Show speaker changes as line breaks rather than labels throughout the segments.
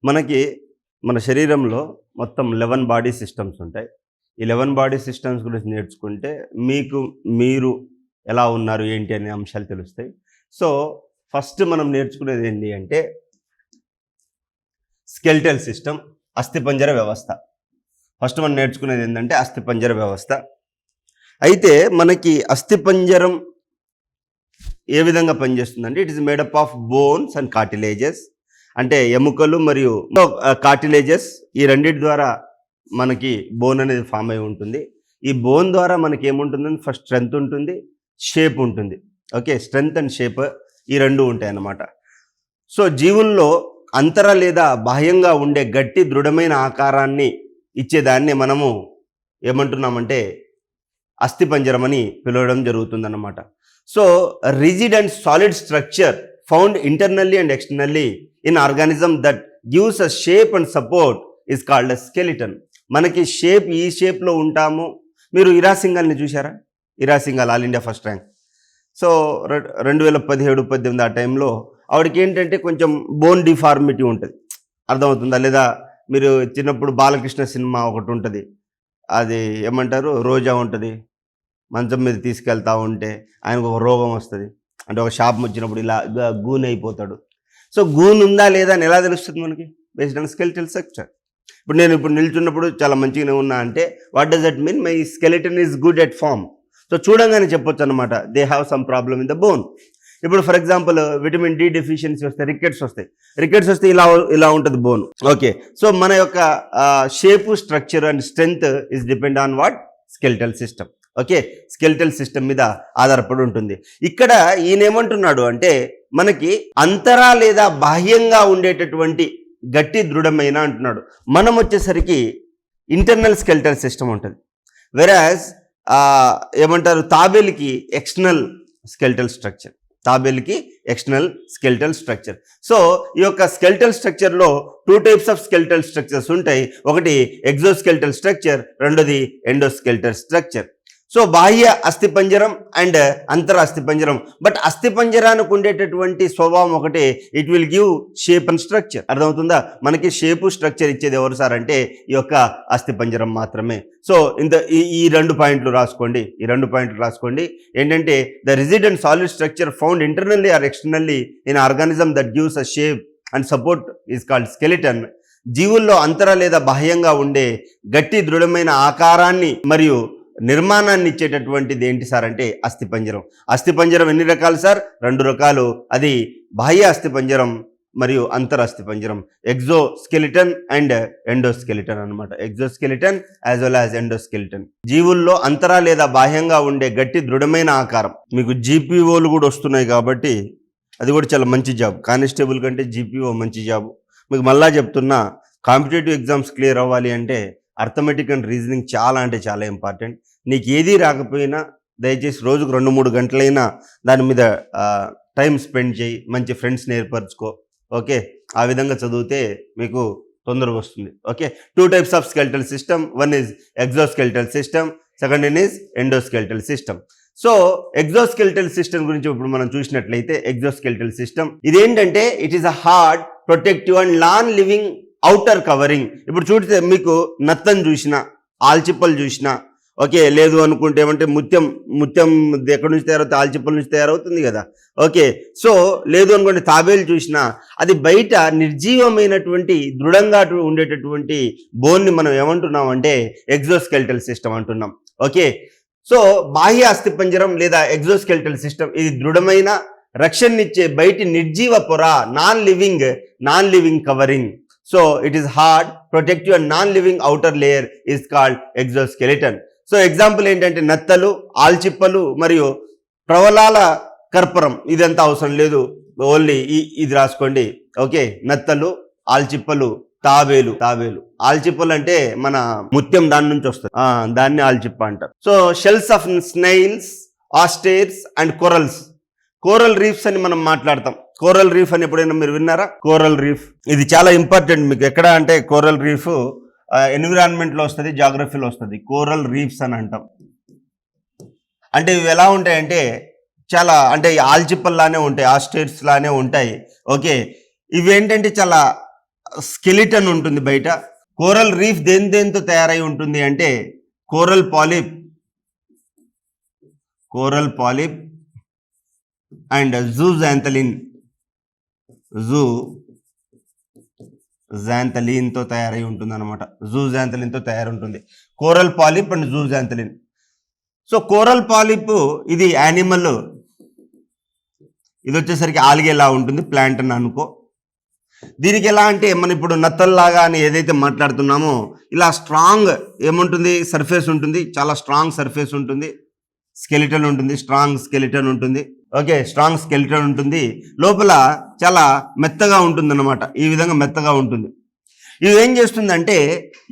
మనకి మన శరీరంలో మొత్తం 11 బాడీ సిస్టమ్స్ ఉంటాయి. ఈ 11 బాడీ సిస్టమ్స్ గురించి నేర్చుకుంటే మీరు ఎలా ఉన్నారు, ఏంటి అనే అంశాలు తెలుస్తాయి. సో, ఫస్ట్ మనం నేర్చుకునేది ఏంటి అంటే స్కెలిటల్ సిస్టమ్, అస్థిపంజర వ్యవస్థ. ఫస్ట్ మనం నేర్చుకునేది ఏంటంటే అస్థిపంజర వ్యవస్థ. అయితే మనకి అస్థిపంజరం ఏ విధంగా పనిచేస్తుందంటే it is made up of bones and cartilages. అంటే ఎముకలు మరియు కార్టిలేజెస్ ఈ రెండింటి ద్వారా మనకి బోన్ అనేది ఫామ్ అయి ఉంటుంది. ఈ బోన్ ద్వారా మనకి ఏముంటుందంటే ఫస్ట్ స్ట్రెంగ్త్ ఉంటుంది, షేప్ ఉంటుంది. ఓకే, స్ట్రెంగ్త్ అండ్ షేప్ ఈ రెండు ఉంటాయి అన్నమాట. సో జీవుల్లో అంతర లేదా బాహ్యంగా ఉండే గట్టి దృఢమైన ఆకారాన్ని ఇచ్చేదాన్ని మనము ఏమంటున్నామంటే అస్థిపంజరం అని పిలవడం జరుగుతుందన్నమాట. So rigid and solid structure found internally and externally in organism that gives a shape and support is called a skeleton. మనకి షేప్ ఈ షేప్లో ఉంటాము. మీరు ఇరా సింఘాల్ని చూసారా? Ira Singhal all India first rank. So 2017-18 ఆ టైంలో ఆవిడకి ఏంటంటే కొంచెం బోన్ డిఫార్మిటీ ఉంటుంది. అర్థమవుతుందా లేదా? మీరు చిన్నప్పుడు బాలకృష్ణ సినిమా ఒకటి ఉంటుంది, అది ఏమంటారు, రోజా ఉంటుంది, మంచం మీద తీసుకెళ్తా ఉంటే ఆయనకు ఒక రోగం వస్తుంది. అంటే ఒక శాపం వచ్చినప్పుడు ఇలా గూన్ అయిపోతాడు. సో గూన్ ఉందా లేదా అని ఎలా తెలుస్తుంది మనకి? Based on skeletal structure. ఇప్పుడు నేను నిల్చున్నప్పుడు చాలా మంచిగానే ఉన్నా అంటే what does that mean? My skeleton is good at form. So చూడంగానే చెప్పొచ్చు అనమాట, they have some problem in the bone. ఇప్పుడు for example vitamin D deficiency వస్తే రికెట్స్ వస్తే ఇలా ఉంటుంది బోన్. ఓకే, సో మన యొక్క shape, structure and strength is depend on what? Skeletal system. Okay, skeletal system మీద ఆధారపడి ఉంటుంది. ఇక్కడ ఈయన ఏమంటున్నాడు అంటే మనకి అంతరా లేదా బాహ్యంగా ఉండేటటువంటి గట్టి దృఢమైన అంటున్నాడు. మనం వచ్చేసరికి ఇంటర్నల్ స్కెలిటల్ సిస్టమ్ ఉంటుంది. వెరాజ్ ఏమంటారు, తాబేలుకి ఎక్స్టర్నల్ స్కెలిటల్ స్ట్రక్చర్. సో ఈ యొక్క స్కెలిటల్ స్ట్రక్చర్లో 2 టైప్స్ ఆఫ్ స్కెలిటల్ స్ట్రక్చర్స్ ఉంటాయి. ఒకటి ఎగ్జోస్కెలిటల్ స్ట్రక్చర్, రెండోది ఎండోస్కెలిటల్ స్ట్రక్చర్. సో బాహ్య అస్థిపంజరం అండ్ అంతర అస్థిపంజరం. బట్ అస్థిపంజరానికి ఉండేటటువంటి స్వభావం ఒకటే, it will give shape and structure. అర్థమవుతుందా? మనకి షేపు, స్ట్రక్చర్ ఇచ్చేది ఎవరు సార్ అంటే ఈ యొక్క అస్థిపంజరం మాత్రమే. సో ఈ 2 పాయింట్లు రాసుకోండి. ఏంటంటే the rigid and solid structure found internally or externally in organism that gives a shape and support is called skeleton. జీవుల్లో అంతర లేదా బాహ్యంగా ఉండే గట్టి దృఢమైన ఆకారాన్ని మరియు నిర్మాణాన్ని ఇచ్చేటటువంటిది ఏంటి సార్ అంటే అస్థిపంజరం. అస్థిపంజరం ఎన్ని రకాలు సార్? 2 రకాలు. అది బాహ్య అస్థిపంజరం మరియు అంతర అస్థిపంజరం. ఎగ్జోస్కెలిటన్ అండ్ ఎండోస్కెలిటన్ అనమాట. Exoskeleton as well as endoskeleton. జీవుల్లో అంతర లేదా బాహ్యంగా ఉండే గట్టి దృఢమైన ఆకారం. మీకు జీపీఓలు కూడా వస్తున్నాయి కాబట్టి అది కూడా చాలా మంచి జాబ్. కానిస్టేబుల్ కంటే జీపీఓ మంచి జాబ్. మీకు మళ్ళా చెప్తున్నా, కాంపిటేటివ్ ఎగ్జామ్స్ క్లియర్ అవ్వాలి అంటే అర్థమెటిక్ అండ్ రీజనింగ్ చాలా అంటే చాలా ఇంపార్టెంట్. నీకు ఏది రాకపోయినా దయచేసి రోజుకు 2-3 గంటలైనా దాని మీద టైం స్పెండ్ చేయి, మంచి ఫ్రెండ్స్ని ఏర్పరచుకో. ఓకే, ఆ విధంగా చదివితే మీకు తొందరగా వస్తుంది. Okay, 2 types of skeletal system. One is exoskeletal system, second one is endoskeletal system. So exoskeletal system గురించి ఇప్పుడు మనం చూసినట్లయితే ఎగ్జోస్కెలిటల్ సిస్టమ్ ఇదేంటంటే it is a hard, protective and non living outer covering. ఇప్పుడు చూస్తే మీకు నత్తను చూసినా, ఆల్చిప్పలు చూసినా, ఓకే, లేదు అనుకుంటే ఏమంటే ముత్యం ఎక్కడి నుంచి తయారవుతుంది? ఆల్చిప్పల నుంచి తయారవుతుంది కదా. ఓకే, సో లేదు అనుకోండి తాబేలు చూసినా అది బయట నిర్జీవమైనటువంటి దృఢంగా ఉండేటటువంటి బోన్ని మనం ఏమంటున్నాం అంటే ఎగ్జోస్కెలిటల్ సిస్టమ్ అంటున్నాం. ఓకే, సో బాహ్య అస్థిపంజరం లేదా ఎగ్జోస్కెలిటల్ సిస్టమ్ ఇది దృఢమైన రక్షణనిచ్చే బయటి నిర్జీవ పొర, non living covering. So it is hard, protective and non living outer layer is called exoskeleton. So example ఏంటంటే నత్తలు, ఆల్చిప్పలు మరియు ప్రవలాల కర్పరం. ఇదంతా అవసరం లేదు, ఓన్లీ ఇది రాసుకోండి. ఓకే, నత్తలు, ఆల్చిప్పలు, తాబేలు. ఆల్చిప్పలు అంటే మన ముత్యం దాని నుంచి వస్తుంది, దాన్ని ఆల్చిప్ప అంటారు. So shells of snails, oysters and coral reefs అని మనం మాట్లాడతాం. కోరల్ రీఫ్ అని ఎప్పుడైనా మీరు విన్నారా? కోరల్ రీఫ్ ఇది చాలా ఇంపార్టెంట్ మీకు. ఎక్కడ అంటే కోరల్ రీఫ్ ఎన్విరాన్మెంట్లో వస్తుంది, జాగ్రఫీలో వస్తుంది. కోరల్ రీఫ్స్ అని అంటాం. అంటే ఇవి ఎలా ఉంటాయంటే చాలా అంటే ఆల్చిప్పల్ లానే ఉంటాయి, ఆస్టర్స్ లానే ఉంటాయి. ఓకే, ఇవి ఏంటంటే చాలా స్కెలిటన్ ఉంటుంది బయట. కోరల్ రీఫ్ దేంతో తయారై ఉంటుంది అంటే కోరల్ పాలిప్ అండ్ జూజాంథలిన్ తో తయారై ఉంటుంది అనమాట. జూజాంథలిన్ తో తయారై ఉంటుంది coral polyp and zooxanthellae. So coral polyp ఇది యానిమల్, ఇది వచ్చేసరికి ఆల్గేలా ఉంటుంది, ప్లాంట్ అని అనుకో. దీనికి ఎలా అంటే మనం ఇప్పుడు నత్తల్లాగా అని ఏదైతే మాట్లాడుతున్నామో ఇలా స్ట్రాంగ్ ఏముంటుంది, సర్ఫేస్ ఉంటుంది, చాలా స్ట్రాంగ్ సర్ఫేస్ ఉంటుంది, స్కెలిటన్ ఉంటుంది, స్ట్రాంగ్ స్కెలిటన్ ఉంటుంది. ఓకే, స్ట్రాంగ్ స్కెలిటన్ ఉంటుంది, లోపల చాలా మెత్తగా ఉంటుంది అన్నమాట. ఈ విధంగా మెత్తగా ఉంటుంది. ఇది ఏం చేస్తుందంటే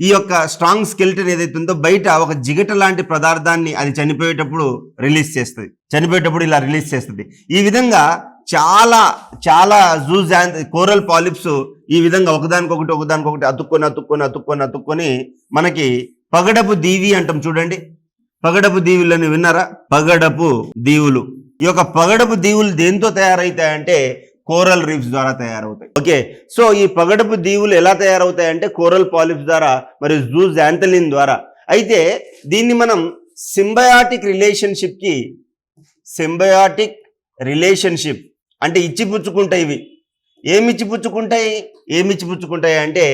ఈ యొక్క స్ట్రాంగ్ స్కెలిటన్ ఏదైతే ఉందో బయట ఒక జిగట లాంటి పదార్థాన్ని అది చనిపోయేటప్పుడు ఇలా రిలీజ్ చేస్తుంది. ఈ విధంగా చాలా చాలా కోరల్ పాలిప్స్ ఈ విధంగా ఒకదానికొకటి అతుక్కొని మనకి పగడపు దీవి అంటాం చూడండి. పగడపు దీవులని విన్నారా? పగడపు దీవులు. ఈ యొక్క పగడపు దీవులు దేంతో తయారవుతాయంటే కోరల్ రీఫ్స్ ద్వారా తయారవుతాయి. ఓకే, సో ఈ పగడపు దీవులు ఎలా తయారవుతాయంటే కోరల్ పాలిప్స్ ద్వారా మరియు జూజాంథలిన్ ద్వారా. అయితే దీన్ని మనం సింబయాటిక్ రిలేషన్షిప్ అంటే ఇచ్చిపుచ్చుకుంటాయి. ఇవి ఏమి ఇచ్చిపుచ్చుకుంటాయి అంటే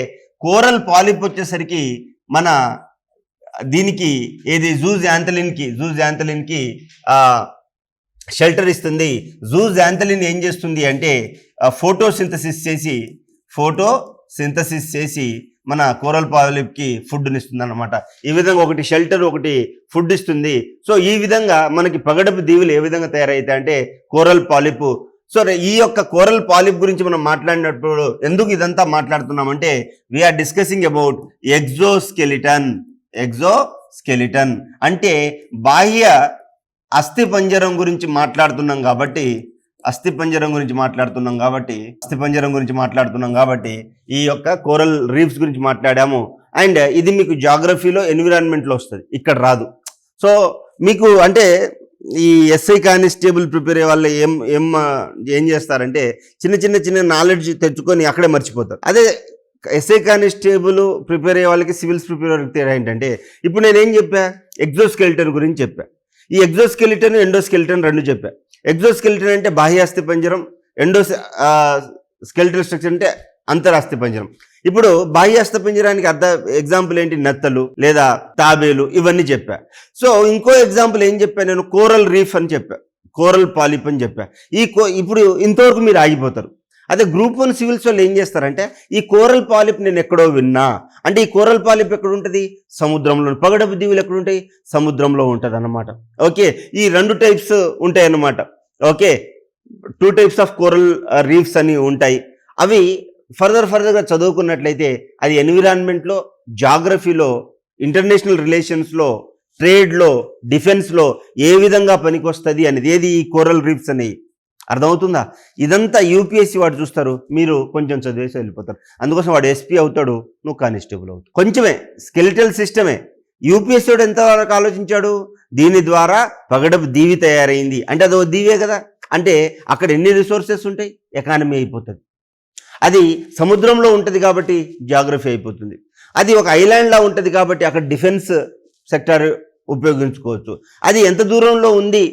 కోరల్ పాలిప్ వచ్చేసరికి మన దీనికి ఏది జూజాంథలిన్కి షెల్టర్ ఇస్తుంది. జూజాంథలిన్ ఏం చేస్తుంది అంటే ఫోటోసింథసిస్ చేసి మన కోరల్ పాలిప్కి ఫుడ్ని ఇస్తుంది అనమాట. ఈ విధంగా ఒకటి షెల్టర్ ఒకటి ఫుడ్ ఇస్తుంది. సో ఈ విధంగా మనకి పగడపు దీవులు ఏ విధంగా తయారవుతాయి అంటే కోరల్ పాలిప్. సో ఈ యొక్క కోరల్ పాలిప్ గురించి మనం మాట్లాడినప్పుడు ఎందుకు ఇదంతా మాట్లాడుతున్నామంటే వీఆర్ డిస్కసింగ్ అబౌట్ ఎగ్జోస్కెలిటన్ అంటే బాహ్య అస్థిపంజరం గురించి మాట్లాడుతున్నాం కాబట్టి ఈ యొక్క కోరల్ రీఫ్స్ గురించి మాట్లాడాము. అండ్ ఇది మీకు జాగ్రఫీలో ఎన్విరాన్మెంట్లో వస్తుంది, ఇక్కడ రాదు. సో మీకు అంటే ఈ ఎస్ఐ కానిస్టేబుల్ ప్రిపేర్ అయ్యే వాళ్ళు ఏం చేస్తారంటే చిన్న నాలెడ్జ్ తెచ్చుకొని అక్కడే మర్చిపోతారు. అదే ఎస్ఐ కానిస్టేబుల్ ప్రిపేర్ అయ్యే వాళ్ళకి సివిల్స్ ప్రిపేర్ అయ్యే తేడా ఏంటంటే ఇప్పుడు నేనేం చెప్పా, ఎగ్జోస్కెలిటన్ గురించి చెప్పా. ఈ ఎగ్జోస్కెలిటన్ ఎండోస్కెలిటన్ రెండు చెప్పా. ఎగ్జోస్కెలిటన్ అంటే బాహ్య అస్థిపంజరం, స్కెలిటల్ స్ట్రక్చర్ అంటే అంతరాస్థిపంజరం. ఇప్పుడు బాహ్య అస్థిపంజరానికి ఎగ్జాంపుల్ ఏంటి, నత్తలు లేదా తాబేలు, ఇవన్నీ చెప్పా. సో ఇంకో ఎగ్జాంపుల్ ఏం చెప్పా నేను, కోరల్ రీఫ్ అని చెప్పా, కోరల్ పాలిప్ అని చెప్పా. ఇప్పుడు ఇంతవరకు మీరు ఆగిపోతారు. అదే గ్రూప్ 1 సివిల్స్ వాళ్ళు ఏం చేస్తారంటే ఈ కోరల్ పాలిప్ నేను ఎక్కడో విన్నా అంటే ఈ కోరల్ పాలిప్ ఎక్కడ ఉంటుంది, సముద్రంలో. పగడపు దీవులు ఎక్కడ ఉంటాయి, సముద్రంలో ఉంటుంది అన్నమాట. ఓకే, ఈ 2 టైప్స్ ఉంటాయి అన్నమాట. Okay, 2 types of coral reefs అని ఉంటాయి. అవి ఫర్దర్గా చదువుకున్నట్లయితే అది ఎన్విరాన్మెంట్లో, జాగ్రఫీలో, ఇంటర్నేషనల్ రిలేషన్స్లో, ట్రేడ్లో, డిఫెన్స్లో ఏ విధంగా పనికొస్తుంది అనేది ఏది ఈ కోరల్ రీఫ్స్ అనేవి. అర్థమవుతుందా? ఇదంతా యూపీఎస్సీ వాడు చూస్తారు, మీరు కొంచెం చదివేసి వెళ్ళిపోతారు. అందుకోసం వాడు ఎస్పీ అవుతాడు, నువ్వు కానిస్టేబుల్ అవుతావు. కొంచెమే స్కెలిటల్ సిస్టమే. యూపీఎస్సీ వాడు ఎంతవరకు ఆలోచించాడు, దీని ద్వారా పగడపు దీవి తయారైంది అంటే అదో దీవే కదా. అంటే అక్కడ ఎన్ని రిసోర్సెస్ ఉంటాయి, ఎకానమీ అయిపోతుంది. అది సముద్రంలో ఉంటుంది కాబట్టి జాగ్రఫీ అయిపోతుంది. అది ఒక ఐలాండ్లా ఉంటుంది కాబట్టి అక్కడ డిఫెన్స్ సెక్టర్ ఉపయోగించుకోవచ్చు. అది ఎంత దూరంలో ఉంది,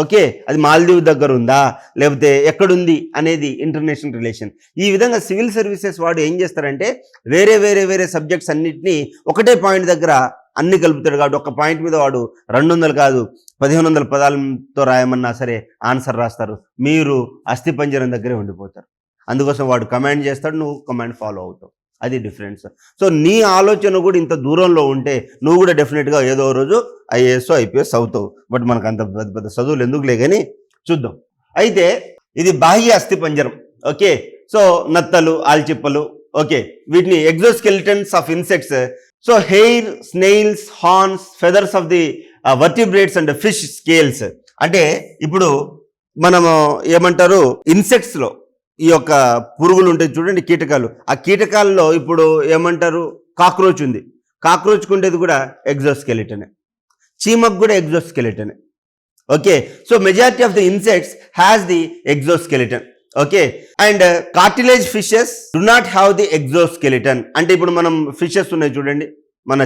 ఓకే, అది మాల్దీవ్ దగ్గర ఉందా లేకపోతే ఎక్కడుంది అనేది ఇంటర్నేషనల్ రిలేషన్. ఈ విధంగా సివిల్ సర్వీసెస్ వాడు ఏం చేస్తారంటే వేరే సబ్జెక్ట్స్ అన్నిటినీ ఒకటే పాయింట్ దగ్గర అన్ని కలుపుతాడు. కాబట్టి ఒక పాయింట్ మీద వాడు 200 కాదు 1500 పదాలతో రాయమన్నా సరే ఆన్సర్ రాస్తారు. మీరు అస్థిపంజరం దగ్గరే ఉండిపోతారు. అందుకోసం వాడు కమాండ్ చేస్తాడు, నువ్వు కమాండ్ ఫాలో అవుతావు. అది డిఫరెన్స్. సో నీ ఆలోచన కూడా ఇంత దూరంలో ఉంటే నువ్వు కూడా డెఫినెట్గా ఏదో రోజు ఐఏఎస్ ఐపీఎస్ అవుతావు. బట్ మనకు అంత పెద్ద చదువులు ఎందుకులే కానీ చూద్దాం. అయితే ఇది బాహ్య అస్థిపంజరం. ఓకే, సో నత్తలు, ఆల్చిప్పలు, ఓకే, వీటిని exoskeletons of insects. So hair, snails, horns, feathers of the vertebrates and fish scales. అంటే ఇప్పుడు మనము ఏమంటారు, ఇన్సెక్ట్స్లో ఈ యొక్క పురుగులు ఉంటాయి చూడండి, కీటకాలు. ఆ కీటకాలలో ఇప్పుడు ఏమంటారు, కాక్రోచ్ ఉంది. కాక్రోచ్కి ఉండేది కూడా ఎగ్జోస్కెలిటనే, చీమకు కూడా ఎగ్జోస్కెలిటనే. Okay, so majority of the insects has the exoskeleton. Okay. And cartilage fishes do not have the exoskeleton. అంటే ఇప్పుడు మనం ఫిషెస్ ఉన్నాయి చూడండి, మన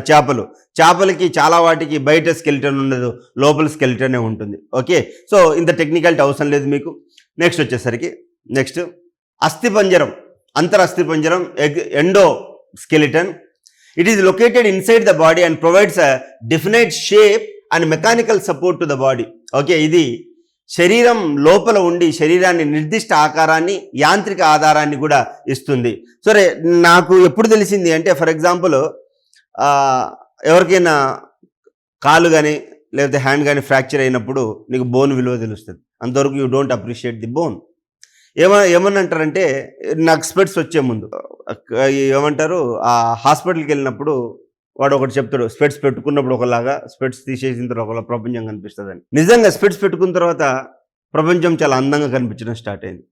చేపలకి చాలా వాటికి బయట స్కెలిటన్ ఉండదు, లోపల స్కెలిటనే ఉంటుంది. ఓకే, సో ఇంత టెక్నికాలిటీ అవసరం లేదు మీకు. నెక్స్ట్ వచ్చేసరికి అస్థిపంజరం, అంతరస్థిపంజరం, endoskeleton. It is located inside the body and provides a definite shape and mechanical support to the body. Okay, ఇది శరీరం లోపల ఉండి శరీరాన్ని నిర్దిష్ట ఆకారాన్ని, యాంత్రిక ఆధారాన్ని కూడా ఇస్తుంది. సరే, నాకు ఎప్పుడు తెలిసింది అంటే, ఫర్ ఎగ్జాంపుల్ ఎవరికైనా కాలు కానీ లేకపోతే హ్యాండ్ కానీ ఫ్రాక్చర్ అయినప్పుడు నీకు బోన్ విలువ తెలుస్తుంది. అంతవరకు you don't appreciate the bone. ఏమని అంటారంటే, నాకు స్పెట్స్ వచ్చే ముందు ఏమంటారు, ఆ హాస్పిటల్కి వెళ్ళినప్పుడు వాడు ఒకటి చెప్తాడు, స్పెట్స్ పెట్టుకున్నప్పుడు ఒకలాగా, స్పెట్స్ తీసేసిన తర్వాత ఒకలా ప్రపంచం కనిపిస్తుందని. నిజంగా స్పెట్స్ పెట్టుకున్న తర్వాత ప్రపంచం చాలా అందంగా కనిపించడం స్టార్ట్ అయింది.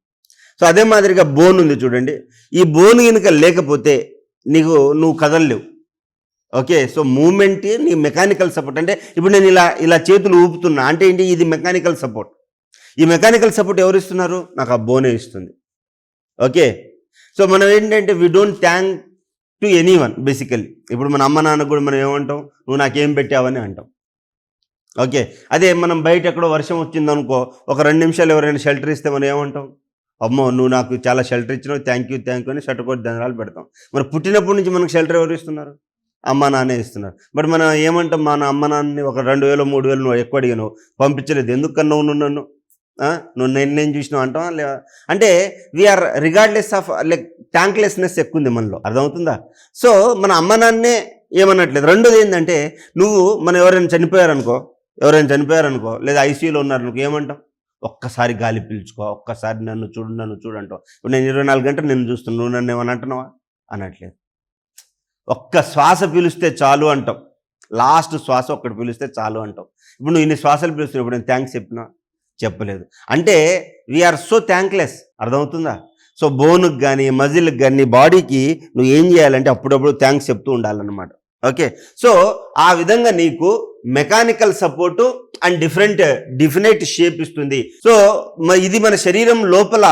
సో అదే మాదిరిగా బోన్ ఉంది చూడండి, ఈ బోన్ కనుక లేకపోతే నువ్వు కదలలేవు. ఓకే, సో మూమెంట్ నీ మెకానికల్ సపోర్ట్. అంటే ఇప్పుడు నేను ఇలా చేతులు ఊపుతున్నా అంటే ఏంటి, ఇది మెకానికల్ సపోర్ట్. ఈ మెకానికల్ సపోర్ట్ ఎవరు ఇస్తున్నారు? నాకు ఆ బోనే ఇస్తుంది. ఓకే, సో మనం ఏంటంటే we don't thank to any one basically. ఇప్పుడు మన అమ్మ నాన్నకు కూడా మనం ఏమంటాం, నువ్వు నాకేం పెట్టావని అంటాం. ఓకే, అదే మనం బయట ఎక్కడో వర్షం వచ్చిందనుకో, ఒక 2 నిమిషాలు ఎవరైనా షెల్టర్ ఇస్తే మనం ఏమంటాం, అమ్మో నువ్వు నాకు చాలా షెల్టర్ ఇచ్చినావు, థ్యాంక్ యూ అని షట్టుకోటి దండాలు పెడతాం. మరి పుట్టినప్పటి నుంచి మనకు షెల్టర్ ఎవరు ఇస్తున్నారు? అమ్మ నాన్నే ఇస్తున్నారు. బట్ మనం ఏమంటాం, మన అమ్మ నాన్నని ఒక 2000 3000 నువ్వు ఎక్కువ అడిగాను, పంపించలేదు, ఎందుకన్నావు నువ్వు నన్ను, నువ్వు నేను చూసినావు అంటావా లేదా? అంటే వీఆర్ రిగార్డ్లెస్ ఆఫ్ లైక్ థ్యాంక్లెస్నెస్ ఎక్కువ ఉంది మనలో, అర్థమవుతుందా? సో మన అమ్మ నాన్నే ఏమన్నట్లేదు. రెండోది ఏంటంటే, మనం ఎవరైనా చనిపోయారనుకో లేదా ఐసీయూలో ఉన్నారనుకో, ఏమంటాం, ఒక్కసారి గాలి పీల్చుకో, ఒక్కసారి నన్ను చూడు అంటావు. ఇప్పుడు నేను 24 గంటలు నిన్ను చూస్తున్నాను, నువ్వు నన్ను ఏమని అంటున్నావా? అనట్లేదు. ఒక్క శ్వాస పీలిస్తే చాలు అంటాం, లాస్ట్ శ్వాస ఒక్కటి పీలిస్తే చాలు అంటాం. ఇప్పుడు నువ్వు ఇన్ని శ్వాసలు పీలుస్తున్నప్పుడు నేను థ్యాంక్స్ చెప్పలేదు. అంటే వీఆర్ సో థ్యాంక్లెస్, అర్థమవుతుందా? సో బోన్కి కానీ మజిల్కి కానీ బాడీకి నువ్వు ఏం చేయాలంటే అప్పుడప్పుడు థ్యాంక్స్ చెప్తూ ఉండాలన్నమాట. ఓకే, సో ఆ విధంగా నీకు mechanical support and definite shape ఇస్తుంది. సో ఇది మన శరీరం లోపల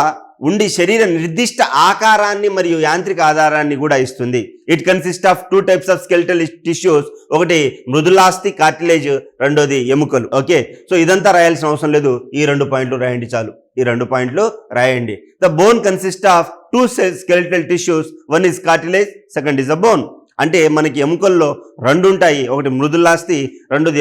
ఉండి శరీర నిర్దిష్ట ఆకారాన్ని మరియు యాంత్రిక ఆధారాన్ని కూడా ఇస్తుంది. It consist of 2 types of skeletal tissues. ఒకటి మృదులాస్థి కార్టిలేజ్, రెండోది ఎముకలు. ఓకే, సో ఇదంతా రాయాల్సిన అవసరం లేదు, ఈ 2 పాయింట్లు రాయండి చాలు. ఈ 2 పాయింట్లు రాయండి. The bone consist of 2 skeletal tissues, one is cartilage, second is the bone. అంటే మనకి ఎముకల్లో 2 ఉంటాయి, ఒకటి మృదులాస్థి, రెండోది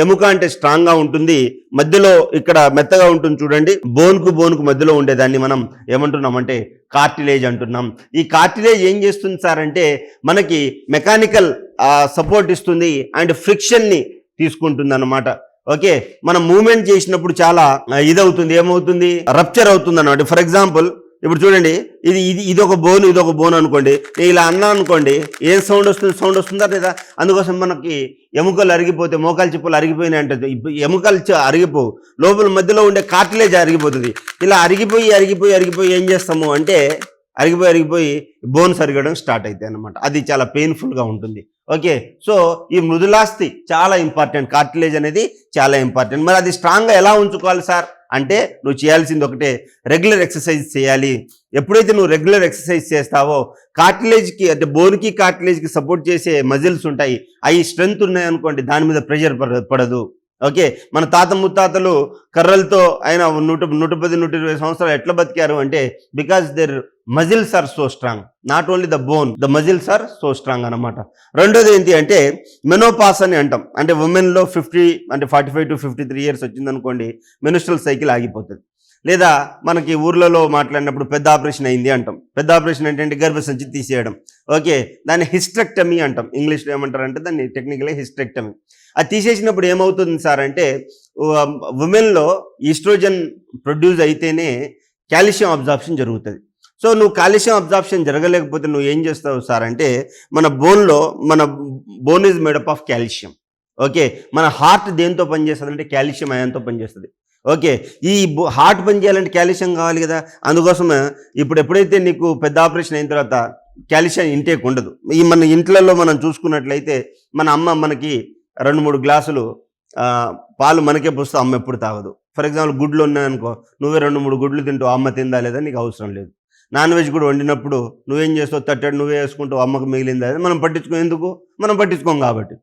ఎముక అంటే స్ట్రాంగ్గా ఉంటుంది, మధ్యలో ఇక్కడ మెత్తగా ఉంటుంది చూడండి. బోన్కు మధ్యలో ఉండేదాన్ని మనం ఏమంటున్నామంటే కార్టిలేజ్ అంటున్నాం. ఈ కార్టిలేజ్ ఏం చేస్తుంది సార్ అంటే, మనకి మెకానికల్ సపోర్ట్ ఇస్తుంది అండ్ ఫ్రిక్షన్ని తీసుకుంటుంది అన్నమాట. ఓకే, మనం మూవ్మెంట్ చేసినప్పుడు చాలా ఇదవుతుంది, ఏమవుతుంది, రప్చర్ అవుతుంది అన్నమాట. ఫర్ ఎగ్జాంపుల్ ఇప్పుడు చూడండి, ఇది ఒక బోన్ అనుకోండి, నేను ఇలా అన్నా అనుకోండి, ఏం సౌండ్ వస్తుందా లేదా? అందుకోసం మనకి ఎముకలు అరిగిపోతే, మోకాలు చిప్పలు అరిగిపోయినాయి అంటే ఎముకలు అరిగిపోవు, లోపల మధ్యలో ఉండే కార్టిలేజ్ అరిగిపోతుంది. ఇలా అరిగిపోయి ఏం చేస్తాము అంటే, అరిగిపోయి బోన్స్ అరగడం స్టార్ట్ అవుతాయి అన్నమాట. అది చాలా పెయిన్ఫుల్గా ఉంటుంది. ఓకే, సో ఈ మృదులాస్థి చాలా ఇంపార్టెంట్, కార్టిలేజ్ అనేది చాలా ఇంపార్టెంట్. మరి అది స్ట్రాంగ్గా ఎలా ఉంచుకోవాలి సార్ అంటే, నువ్వు చేయాల్సింది ఒకటే, రెగ్యులర్ ఎక్సర్సైజ్ చేయాలి. ఎప్పుడైతే నువ్వు రెగ్యులర్ ఎక్సర్సైజ్ చేస్తావో, కార్టిలేజ్కి అంటే బోన్కి కార్టిలేజ్కి సపోర్ట్ చేసే మజిల్స్ ఉంటాయి, అవి స్ట్రెంగ్త్ ఉన్నాయనుకోండి, దాని మీద ప్రెషర్ పడదు. ఓకే, మన తాత ముత్తాతలు కర్రలతో ఆయన 110-120 సంవత్సరాలు ఎట్లా బతికారు అంటే, because their muscles are so strong, not only the bone, the muscles are so strong అనమాట. రెండోది ఏంటి అంటే మెనోపాస్ అని అంటాం. అంటే ఉమెన్లో 45 to 53 years వచ్చిందనుకోండి, మెన్స్ట్రువల్ సైకిల్ ఆగిపోతుంది. లేదా మనకి ఊర్లలో మాట్లాడినప్పుడు పెద్ద ఆపరేషన్ అయింది అంటాం. పెద్ద ఆపరేషన్ ఏంటంటే గర్భసంచి తీసేయడం. ఓకే, దాన్ని హిస్టెక్టమీ అంటాం. ఇంగ్లీష్లో ఏమంటారంటే దాన్ని టెక్నికల్గా హిస్టెక్టమీ. అది తీసేసినప్పుడు ఏమవుతుంది సార్ అంటే, ఉమెన్లో ఈస్ట్రోజన్ ప్రొడ్యూస్ అయితేనే కాల్షియం అబ్జార్ప్షన్ జరుగుతుంది. సో నువ్వు కాల్షియం అబ్జార్ప్షన్ జరగలేకపోతే నువ్వు ఏం చేస్తావు సార్ అంటే, మన bone is made up of calcium. Okay, మన హార్ట్ దేంతో పనిచేస్తుంది అంటే కాల్షియం అయాన్తో పనిచేస్తుంది. ఓకే, ఈ హార్ట్ పని చేయాలంటే కాల్షియం కావాలి కదా. అందుకోసం ఎప్పుడైతే నీకు పెద్ద ఆపరేషన్ అయిన తర్వాత కాల్షియం ఇంటేక్ ఉండదు. మన ఇంట్లలో మనం చూసుకున్నట్లయితే, మన అమ్మ మనకి 2-3 గ్లాసులు పాలు మనకే పోస్తే అమ్మ ఎప్పుడు తాగదు. ఫర్ ఎగ్జాంపుల్ గుడ్లు ఉన్నాయనుకో, నువ్వే 2-3 గుడ్లు తింటావు, అమ్మ తిందా లేదా నీకు అవసరం లేదు. నాన్ వెజ్ కూడా వండినప్పుడు నువ్వేం చేస్తావు, తట్టడు నువ్వే వేసుకుంటావు, అమ్మకు మిగిలిందా లేదా మనం ఎందుకు, మనం పట్టించుకోం కాబట్టి.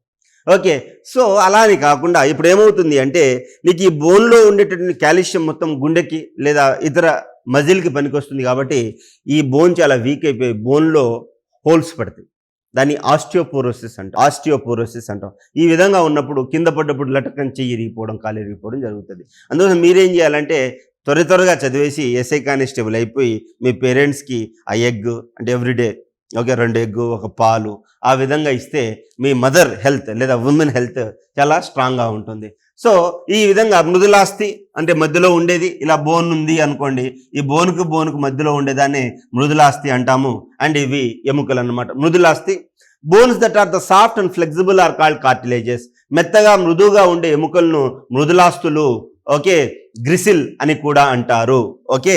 ఓకే, సో అలా అని కాకుండా ఇప్పుడు ఏమవుతుంది అంటే నీకు ఈ బోన్లో ఉండేటటువంటి కాల్షియం మొత్తం గుండెకి లేదా ఇతర మజిల్కి పనికొస్తుంది కాబట్టి ఈ బోన్ చాలా వీక్ అయిపోయి బోన్లో హోల్స్ పడతాయి. దాన్ని ఆస్టియోపోరోసిస్ అంటాం. ఈ విధంగా ఉన్నప్పుడు కింద పడ్డప్పుడు లటకం చెయ్యి ఇరిగిపోవడం, కాలు ఇరిగిపోవడం జరుగుతుంది. అందుకోసం మీరేం చేయాలంటే త్వరగా చదివేసి ఎస్ఐ కానిస్టేబుల్ అయిపోయి మీ పేరెంట్స్కి ఆ ఎగ్ అంటే ఎవ్రీడే ఓకే 2 ఎగ్ 1 పాలు ఆ విధంగా ఇస్తే మీ మదర్ హెల్త్ లేదా ఉమెన్ హెల్త్ చాలా స్ట్రాంగ్గా ఉంటుంది. సో ఈ విధంగా మృదులాస్థి అంటే మధ్యలో ఉండేది ఇలా బోన్ ఉంది అనుకోండి, ఈ బోన్కు మధ్యలో ఉండేదాన్ని మృదులాస్థి అంటాము. అండ్ ఇవి ఎముకలు అన్నమాట. మృదులాస్థి bones that are the soft and flexible are called cartilages. మెత్తగా మృదువుగా ఉండే ఎముకలను మృదులాస్థులు, ఓకే, గ్రిసిల్ అని కూడా అంటారు. Okay,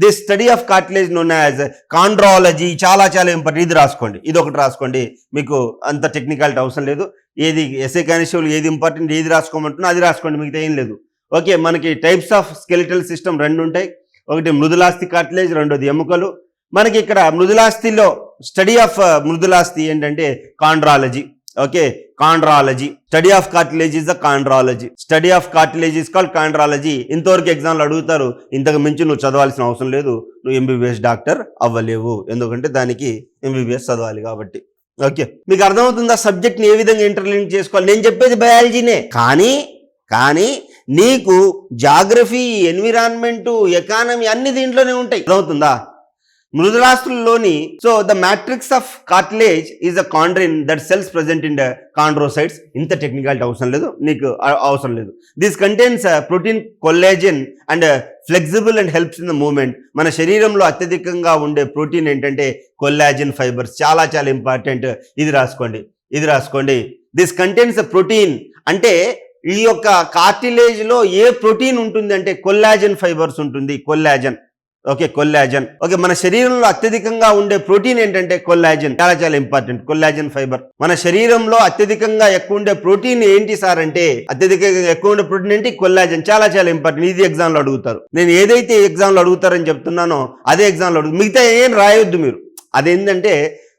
this study of cartilage known as chondrology. చాలా ఇంపార్టెంట్. ఇది రాసుకోండి, ఇది ఒకటి రాసుకోండి, మీకు అంత టెక్నికాలిటీ అవసరం లేదు. ఏది ఎస్ఐ కానిస్టేబుల్ ఏది ఇంపార్టెంట్ ఏది రాసుకోమంటున్నా అది రాసుకోండి, మిగతా ఏం లేదు. ఓకే, మనకి టైప్స్ ఆఫ్ స్కెలిటల్ సిస్టమ్ 2 ఉంటాయి. ఒకటి మృదులాస్థి కార్టిలేజ్, రెండోది ఎముకలు. మనకి ఇక్కడ మృదులాస్థిలో స్టడీ ఆఫ్ మృదులాస్థి ఏంటంటే chondrology. Okay, chondrology. Study of cartilage is the chondrology. Study of cartilage is called chondrology. ఇంతవరకు ఎగ్జామ్లు అడుగుతారు, ఇంతకు మించి నువ్వు చదవాల్సిన అవసరం లేదు, నువ్వు ఎంబీబీఎస్ డాక్టర్ అవ్వలేవు, ఎందుకంటే దానికి ఎంబీబీఎస్ చదవాలి కాబట్టి. ఓకే, మీకు అర్థమవుతుందా సబ్జెక్ట్ని ఏ విధంగా ఇంటర్లింక్ చేసుకోవాలి? నేను చెప్పేది బయాలజీనే, కానీ నీకు జాగ్రఫీ, ఎన్విరాన్మెంటు, ఎకానమీ అన్ని దీంట్లోనే ఉంటాయి. అర్థమవుతుందా? మృదులాస్థుల్లోని so the matrix of cartilage is a chondrin that cells present in the chondrocytes. ఇంత టెక్నికాలిటీ అవసరం లేదు, నీకు అవసరం లేదు. This contains protein, collagen and flexible and helps in the movement. మన శరీరంలో అత్యధికంగా ఉండే ప్రోటీన్ ఏంటంటే కొల్లాజెన్ ఫైబర్స్. చాలా ఇంపార్టెంట్. ఇది రాసుకోండి. దిస్ కంటైన్స్ ప్రోటీన్ అంటే ఈ యొక్క కార్టిలేజ్ లో ఏ ప్రోటీన్ ఉంటుంది అంటే కొల్లాజెన్ ఫైబర్స్ ఉంటుంది. కొల్లాజెన్. Okay, collagen. ఓకే, మన శరీరంలో అత్యధికంగా ఉండే ప్రోటీన్ ఏంటంటే కొల్లాజెన్. చాలా ఇంపార్టెంట్. Collagen fibre. మన శరీరంలో అత్యధికంగా ఎక్కువ ఉండే ప్రోటీన్ ఏంటి సార్ అంటే అత్యధికంగా ఎక్కువ ఉండే ప్రోటీన్ ఏంటి? కొల్లాజెన్. చాలా ఇంపార్టెంట్. ఇది ఎగ్జామ్ లో అడుగుతారు. నేను ఏదైతే ఎగ్జామ్ లో అడుగుతారని చెప్తున్నానో అదే ఎగ్జామ్ లో అడుగుతారు. మిగతా ఏం రాయొద్దు మీరు. అదేంటంటే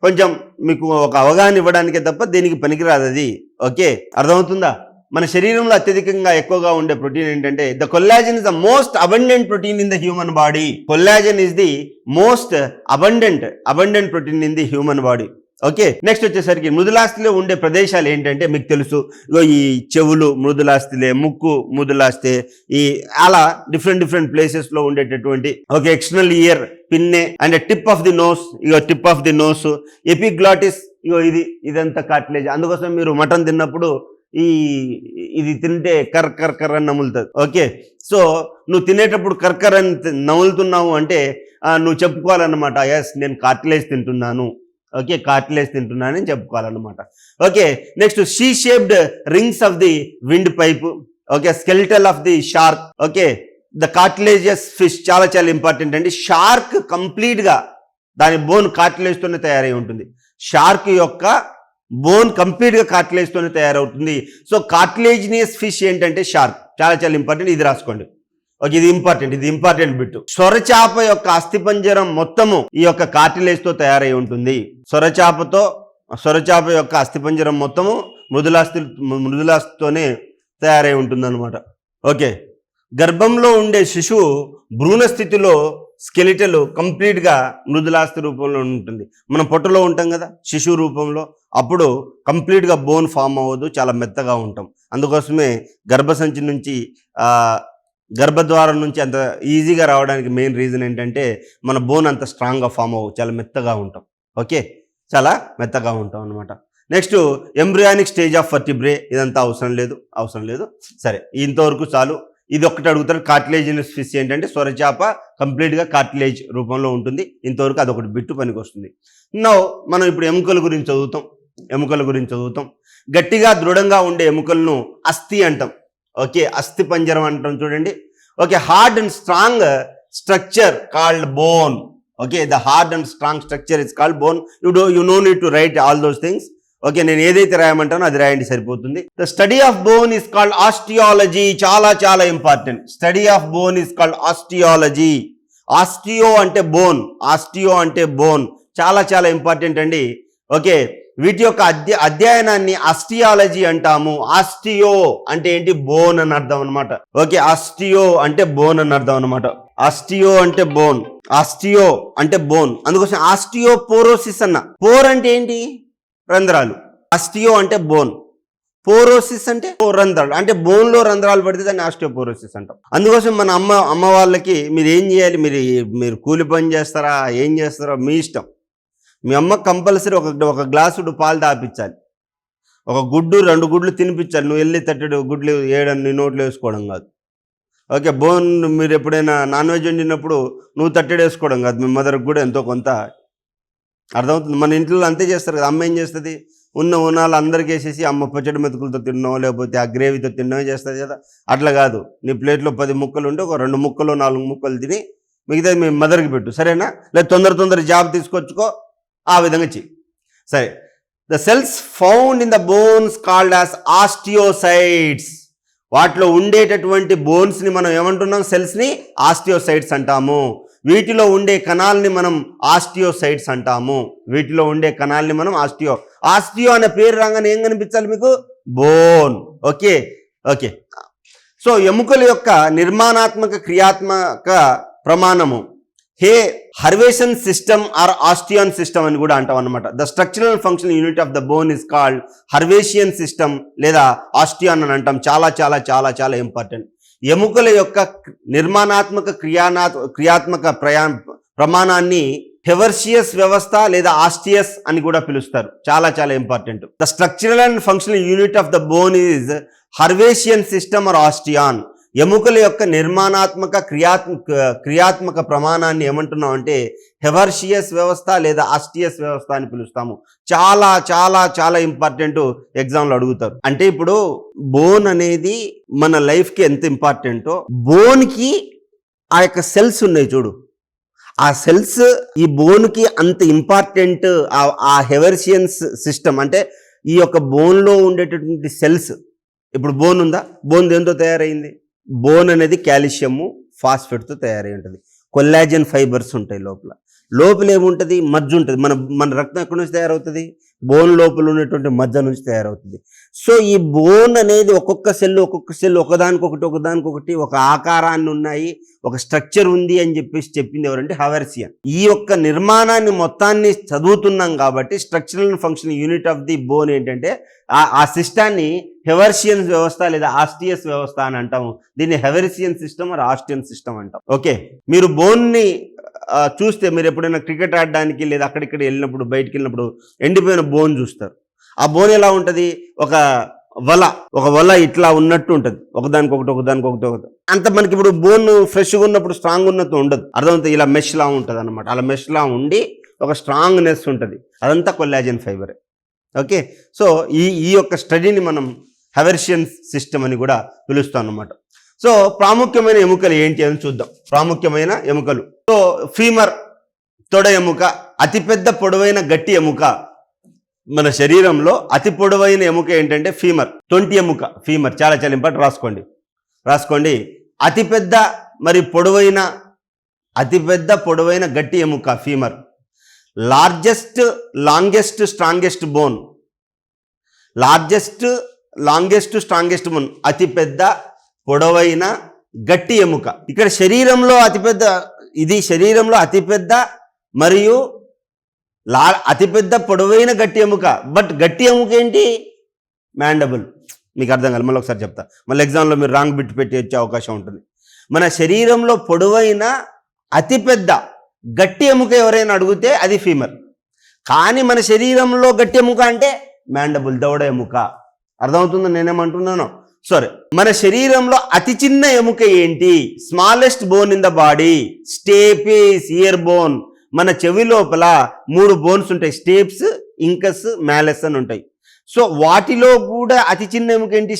కొంచెం మీకు ఒక అవగాహన ఇవ్వడానికే తప్ప దేనికి పనికిరాదు అది. ఓకే, అర్థమవుతుందా? మన శరీరంలో అత్యధికంగా ఎక్కువగా ఉండే ప్రోటీన్ ఏంటంటే the collagen is the most abundant protein in the human body. Collagen is the most abundant protein in the human body. Okay, next వచ్చేసరికి మృదులాస్థిలో ఉండే ప్రదేశాలు ఏంటంటే మీకు తెలుసు, ఈ చెవులు మృదులాస్థిలే, ముక్కు మృదులాస్థే, ఈ అలా డిఫరెంట్ ప్లేసెస్ లో ఉండేటటువంటి okay external ear, pinnae and tip of the nose. Tip of the nose, epiglottis. ఇదంతా కార్టిలేజ్. అందుకోసం మీరు మటన్ తిన్నప్పుడు ఇది తింటే కర్ అని నములుతుంది. ఓకే, సో నువ్వు తినేటప్పుడు కర్కర్ అని నములుతున్నావు అంటే నువ్వు చెప్పుకోవాలన్నమాట, ఎస్ నేను కార్టిలేజ్ తింటున్నాను. ఓకే, కార్టిలేజ్ తింటున్నానని చెప్పుకోవాలన్నమాట. Okay, next C shaped rings of the windpipe. Okay, skeletal of the shark. Okay, the cartilaginous fish. చాలా ఇంపార్టెంట్ అండి. షార్క్ కంప్లీట్ గా దాని బోన్ కార్టిలేజ్ తోనే తయారై ఉంటుంది. షార్క్ యొక్క బోన్ కంప్లీట్ గా కార్టిలేజ్ తోనే తయారవుతుంది. సో కార్టిలేజినియస్ ఫిష్ ఏంటంటే షార్క్. చాలా ఇంపార్టెంట్. ఇది రాసుకోండి. ఓకే, ఇది ఇంపార్టెంట్ బిట్. సొరచాప యొక్క అస్థిపంజరం మొత్తము ఈ యొక్క కార్టిలేజ్ తో తయారై ఉంటుంది. సొరచాప యొక్క అస్థిపంజరం మొత్తము మృదులాస్థితోనే తయారై ఉంటుంది అనమాట. ఓకే, గర్భంలో ఉండే శిశువు భ్రూణ స్థితిలో స్కెలిటల్ కంప్లీట్ గా మృదులాస్థి రూపంలో ఉంటుంది. మనం పొట్టలో ఉంటాం కదా శిశువు రూపంలో, అప్పుడు కంప్లీట్ గా బోన్ ఫామ్ అవ్వదు, చాలా మెత్తగా ఉంటాం. అందుకోసమే గర్భసంచి నుంచి గర్భద్వారం నుంచి అంత ఈజీగా రావడానికి మెయిన్ రీజన్ ఏంటంటే మన బోన్ అంత స్ట్రాంగ్గా ఫామ్ అవ్వదు, చాలా మెత్తగా ఉంటాం. ఓకే, చాలా మెత్తగా ఉంటాం అనమాట. Next embryonic stage of vertebrae. ఇదంతా అవసరం లేదు. సరే, ఇంతవరకు చాలు. ఇది ఒక్కటి అడుగుతారు. కార్టిలేజినస్ ఫిష్ ఏంటంటే సొరచాప కంప్లీట్గా కార్టిలేజ్ రూపంలో ఉంటుంది. ఇంతవరకు అదొకటి బిట్టు పనికి వస్తుంది. నౌ మనం ఇప్పుడు ఎముకల గురించి చదువుతాం. గట్టిగా దృఢంగా ఉండే ఎముకలను అస్థి అంటాం. ఓకే, అస్థి పంజరం అంటాం చూడండి. Okay, hard and strong structure called bone. Okay, the hard and strong structure is called bone. You know need to right all those things. Okay, నేను ఏదైతే రాయమంటానో అది రాయండి సరిపోతుంది. The study of bone is called osteology. చాలా చాలా important. Study of bone is called osteology. Osteo అంటే bone, osteo అంటే bone, చాలా చాలా ఇంపార్టెంట్ అండి. ఓకే, వీటి యొక్క అధ్యయనాన్ని ఆస్టియాలజీ అంటాము. ఆస్టియో అంటే ఏంటి? బోన్ అని అర్థం అనమాట. ఓకే, ఆస్టియో అంటే బోన్ అని అర్థం అనమాట. ఆస్టియో అంటే బోన్, ఆస్టియో అంటే బోన్, అందుకోసం ఆస్టియోపోరోసిస్ అన్న. పోర్ అంటే ఏంటి? రంధ్రాలు. ఆస్టియో అంటే బోన్, పోరోసిస్ అంటే రంధ్రాలు, అంటే బోన్ లో రంధ్రాలు పడితే దాన్ని ఆస్టియోపోరోసిస్ అంటాం. అందుకోసం మన అమ్మ వాళ్ళకి మీరు ఏం చేయాలి? మీరు కూలి పని చేస్తారా, ఏం చేస్తారో మీ ఇష్టం. మీ అమ్మ కంపల్సరీ ఒక గ్లాసుడు పాలు తాపించాలి, ఒక గుడ్డు 2 గుడ్లు తినిపించాలి. నువ్వు వెళ్ళి తట్టడు గుడ్లు నీ నోట్లో వేసుకోవడం కాదు. ఓకే, బోన్ మీరు ఎప్పుడైనా నాన్ వెజ్ వండినప్పుడు నువ్వు తట్టెడు వేసుకోవడం కాదు, మీ మదర్కి కూడా ఎంతో కొంత అర్థమవుతుంది. మన ఇంట్లో అంతే చేస్తారు కదా. అమ్మ ఏం చేస్తుంది? ఉన్నాళ్ళు అందరికీ వేసేసి అమ్మ పచ్చడి మెతుకులతో తిన్నావు, లేకపోతే ఆ గ్రేవీతో తిన్నావు చేస్తుంది కదా. అట్లా కాదు, నీ ప్లేట్లో 10 ముక్కలు ఉంటే ఒక 2 ముక్కలు 4 ముక్కలు తిని మిగతా మీ మదర్కి పెట్టు, సరేనా? లేదా తొందర జాబ్ తీసుకొచ్చుకో, ఆ విధంగా చెయ్యి. సరే, the cells found in the bones called as osteocytes. వాటిలో ఉండేటటువంటి బోన్స్ని మనం ఏమంటున్నాం? సెల్స్ని ఆస్టియోసైట్స్ అంటాము. వీటిలో ఉండే కణాలని మనం ఆస్టియోసైట్స్ అంటాము. వీటిలో ఉండే కణాలని మనం ఆస్టియో అనే పేరు రాగానే ఏం కనిపించాలి మీకు? బోన్. Okay okay. సో ఎముకల యొక్క నిర్మాణాత్మక క్రియాత్మక ప్రమాణము Haversian system or osteon system అని కూడా అంటాం అనమాట. The structural functional unit of the bone is called Haversian system లేదా ఆస్టియాన్ అని అంటాం. చాలా చాలా చాలా చాలా ఇంపార్టెంట్. ఎముకల యొక్క నిర్మాణాత్మక క్రియాత్మక ప్రమాణాన్ని హెవర్షియస్ వ్యవస్థ లేదా ఆస్టియస్ అని కూడా పిలుస్తారు. చాలా చాలా important. The structural and functional unit of the bone is Haversian system or osteon. ఎముకల యొక్క నిర్మాణాత్మక క్రియాత్మక ప్రమాణాన్ని ఏమంటున్నాం అంటే హెవర్షియస్ వ్యవస్థ లేదా ఆస్టియస్ వ్యవస్థ అని పిలుస్తాము. చాలా చాలా చాలా ఇంపార్టెంట్, ఎగ్జామ్లో అడుగుతారు. అంటే ఇప్పుడు బోన్ అనేది మన లైఫ్కి ఎంత ఇంపార్టెంటో, బోన్కి ఆ యొక్క సెల్స్ ఉన్నాయి చూడు, ఆ సెల్స్ ఈ బోన్కి అంత ఇంపార్టెంట్. ఆ హెవర్షియన్స్ సిస్టమ్ అంటే ఈ యొక్క బోన్లో ఉండేటటువంటి సెల్స్. ఇప్పుడు బోన్ ఉందా? బోన్ దేంతో తయారైంది? బోన్ అనేది కాల్షియము ఫాస్ఫేట్తో తయారై ఉంటుంది. కొల్లాజన్ ఫైబర్స్ ఉంటాయి లోపల ఏముంటుంది? మజ్జ ఉంటుంది. మన రక్తం ఎక్కడి నుంచి తయారవుతుంది? బోన్ లోపల ఉన్నటువంటి మజ్జ నుంచి తయారవుతుంది. సో ఈ బోన్ అనేది ఒక్కొక్క సెల్ ఒకదానికొకటి ఒక ఆకారాన్ని ఉన్నాయి, ఒక స్ట్రక్చర్ ఉంది అని చెప్పింది ఎవరంటే హెవర్షియన్. ఈ యొక్క నిర్మాణాన్ని మొత్తాన్ని చదువుతున్నాం కాబట్టి structural and functional unit of the bone ఏంటంటే ఆ సిస్టాన్ని హెవర్షియన్ వ్యవస్థ లేదా ఆస్టియస్ వ్యవస్థ అని అంటాము. దీన్ని హెవర్షియన్ సిస్టమ్ ఆర్ ఆస్టియన్ సిస్టమ్ అంటాం. ఓకే, మీరు బోన్ని చూస్తే, మీరు ఎప్పుడైనా క్రికెట్ ఆడడానికి లేదా అక్కడిక్కడ వెళ్ళినప్పుడు, బయటికి వెళ్ళినప్పుడు ఎండిపోయిన బోన్ చూస్తారు. ఆ బోన్ ఎలా ఉంటుంది? ఒక వల ఇట్లా ఉన్నట్టు ఉంటుంది, ఒకదానికొకటి. అంత మనకి ఇప్పుడు బోన్ ఫ్రెష్గా ఉన్నప్పుడు స్ట్రాంగ్ ఉన్నట్టు ఉండదు, అర్థమవుతుంది. ఇలా మెష్లా ఉంటుంది అనమాట. అలా మెష్లా ఉండి ఒక స్ట్రాంగ్నెస్ ఉంటుంది. అదంతా కొల్లాజన్ ఫైబరే. ఓకే, సో ఈ యొక్క స్టడీని మనం హెవర్షియన్ సిస్టమ్ అని కూడా పిలుస్తాం అన్నమాట. సో ప్రాముఖ్యమైన ఎముకలు ఏంటి అని చూద్దాం. ప్రాముఖ్యమైన ఎముకలు. సో ఫీమర్, తొడ ఎముక, అతిపెద్ద పొడవైన గట్టి ఎముక. మన శరీరంలో అతి పొడవైన ఎముక ఏంటంటే ఫీమర్, తొంటి ఎముక. ఫీమర్ చాలా చాలా ఇంపార్టెంట్, రాసుకోండి. అతిపెద్ద పొడవైన గట్టి ఎముక ఫీమర్. Longest strongest bone. అతిపెద్ద పొడవైన గట్టి ఎముక. ఇక్కడ శరీరంలో అతిపెద్ద మరియు అతిపెద్ద పొడవైన గట్టి ఎముక. బట్ గట్టి ఎముక ఏంటి? మ్యాండబుల్. మీకు అర్థం కాదు, మళ్ళీ ఒకసారి చెప్తా. మళ్ళీ ఎగ్జామ్లో మీరు రాంగ్ బిట్ పెట్టి వచ్చే అవకాశం ఉంటుంది. మన శరీరంలో పొడవైన అతిపెద్ద గట్టి ఎముక ఎవరైనా అడిగితే అది ఫీమర్. కానీ మన శరీరంలో గట్టి ఎముక అంటే మ్యాండబుల్, దవడ ఎముక. అర్థమవుతుందో నేనేమంటున్నాను? సరే, మన శరీరంలో అతి చిన్న ఎముక ఏంటి? Smallest bone in the body stapes, ear bone. మన చెవి లోపల 3 బోన్స్ ఉంటాయి, స్టేప్స్, ఇంకస్, మ్యాలెస్ అని ఉంటాయి. సో వాటిలో కూడా అతి చిన్న ఎముక ఏంటి?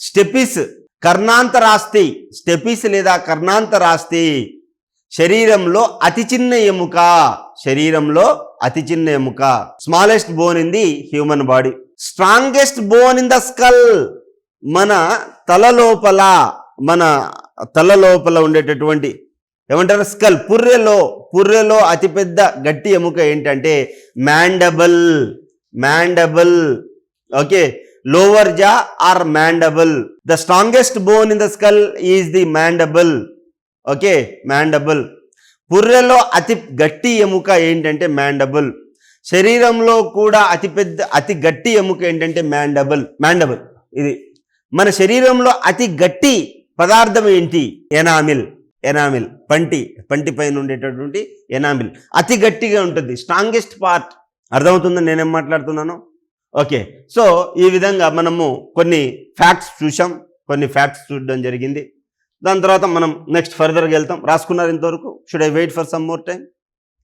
స్టెపిస్. కర్ణాంతరాస్తి, స్టెపిస్ లేదా కర్ణాంతరాస్తి శరీరంలో అతి చిన్న ఎముక. శరీరంలో అతి చిన్న ఎముక. Smallest bone in the human body. Strongest bone in the skull. మన తల లోపల ఉండేటటువంటి ఏమంటారు స్కల్, పుర్రెలో అతిపెద్ద గట్టి ఎముక ఏంటంటే mandible. Okay, lower jaw or mandible. The strongest bone in the skull is the mandible. Okay, mandible. పుర్రెలో అతి గట్టి ఎముక ఏంటంటే మ్యాండబుల్. శరీరంలో కూడా అతి గట్టి ఎముక ఏంటంటే మ్యాండబుల్. ఇది మన శరీరంలో అతి గట్టి పదార్థం ఏంటి? ఎనామిల్. పంటి పైన ఉండేటటువంటి ఎనామిల్ అతి గట్టిగా ఉంటుంది. Strongest part. అర్థమవుతుందని నేనేం మాట్లాడుతున్నాను? ఓకే, సో ఈ విధంగా మనము కొన్ని ఫ్యాక్ట్స్ చూడడం జరిగింది. దాని తర్వాత మనం నెక్స్ట్ ఫర్దర్గా వెళ్తాం. రాసుకున్నారు ఇంతవరకు? Should I wait for some more time?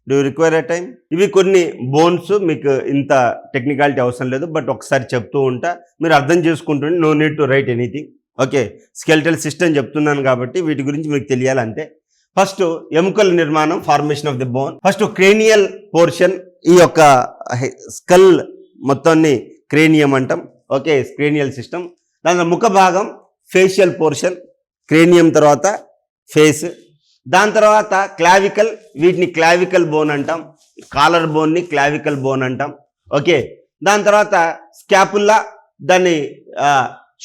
Do you require a time? ఇవి కొన్ని బోన్స్, మీకు ఇంత టెక్నికాలిటీ అవసరం లేదు, బట్ ఒకసారి చెప్తూ ఉంటా, మీరు అర్థం చేసుకుంటుంటే no need to write anything. Okay, skeletal system చెప్తున్నాను కాబట్టి వీటి గురించి మీకు తెలియాలంటే ఫస్ట్ ఎముకల నిర్మాణం, formation of the bone. First cranial portion. ఈ యొక్క స్కల్ మొత్తాన్ని క్రేనియం అంటాం. Okay, cranial system. దాని ముఖ భాగం ఫేషియల్ పోర్షన్. క్రేనియం తర్వాత ఫేస్. దాని తర్వాత క్లావికల్, వీటిని క్లావికల్ బోన్ అంటాం. కాలర్ బోన్ని క్లావికల్ బోన్ అంటాం. ఓకే, దాని తర్వాత స్కాపుల్లా, దాన్ని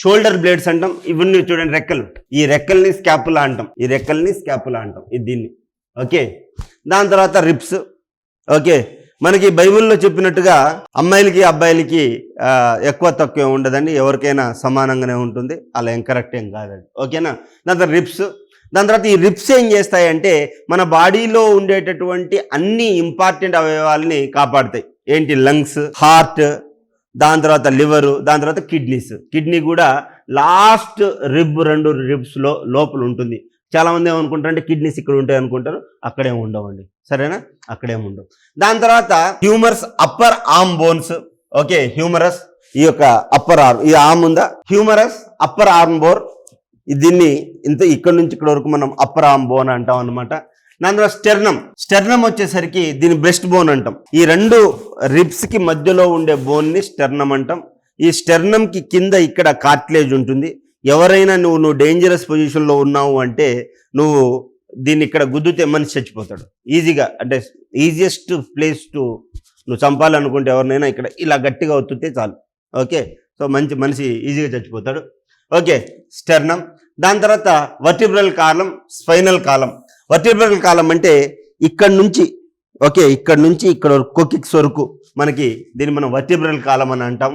షోల్డర్ బ్లేడ్స్ అంటాం. ఇవన్నీ చూడండి రెక్కలు, ఈ రెక్కల్ని స్కాపులా అంటాం. ఇది దీన్ని. ఓకే, దాని తర్వాత రిప్స్. ఓకే, మనకి బైబిల్లో చెప్పినట్టుగా అమ్మాయిలకి అబ్బాయిలకి ఎక్కువ తక్కువ ఉండదండి, ఎవరికైనా సమానంగానే ఉంటుంది. అలా ఏం కరెక్ట్ ఏం కాదండి. ఓకేనా. దాని తర్వాత రిప్స్. దాని తర్వాత ఈ రిప్స్ ఏం చేస్తాయంటే మన బాడీలో ఉండేటటువంటి అన్ని ఇంపార్టెంట్ అవయవాల్ని కాపాడుతాయి. ఏంటి? లంగ్స్, హార్ట్, దాని తర్వాత లివరు, దాని తర్వాత కిడ్నీ కూడా లాస్ట్ రెండు రిబ్స్ లోపల ఉంటుంది. చాలా మంది ఏమనుకుంటారంటే కిడ్నీస్ ఇక్కడ ఉంటాయి అనుకుంటారు, అక్కడేం ఉండవండి. సరేనా, అక్కడేం ఉండవు. దాని తర్వాత humorous, upper arm bones. Okay, humorous, ఈ యొక్క అప్పర్ ఆర్మ్, ఈ ఆర్మ్ ఉందా, హ్యూమరస్ అప్పర్ ఆర్మ్ బోన్. దీన్ని ఇక్కడ నుంచి ఇక్కడ వరకు మనం అప్పర్ ఆర్మ్ బోన్ అంటాం అనమాట. దాని తర్వాత స్టెర్నమ్ వచ్చేసరికి దీని బ్రెస్ట్ బోన్ అంటాం. ఈ రెండు రిబ్స్ కి మధ్యలో ఉండే బోన్ ని స్టెర్నమ్ అంటాం. ఈ స్టెర్నమ్ కి కింద ఇక్కడ కార్టిలేజ్ ఉంటుంది. ఎవరైనా నువ్వు డేంజరస్ పొజిషన్లో ఉన్నావు అంటే నువ్వు దీన్ని ఇక్కడ గుద్దుతే మనిషి చచ్చిపోతాడు ఈజీగా. అంటే ఈజియెస్ట్ ప్లేస్ టు నువ్వు చంపాలనుకుంటే ఎవరినైనా ఇక్కడ ఇలా గట్టిగా ఒత్తుతే చాలు. ఓకే, సో మనిషి ఈజీగా చచ్చిపోతాడు. Okay, sternum. దాని తర్వాత వర్టిబ్రల్ కాలం, స్పైనల్ కాలం. వర్టిబ్రల్ కాలం అంటే ఇక్కడ నుంచి ఇక్కడ వరకు కొకిక్స్ వరకు మనకి దీన్ని మనం వర్టిబ్రల్ కాలం అని అంటాం.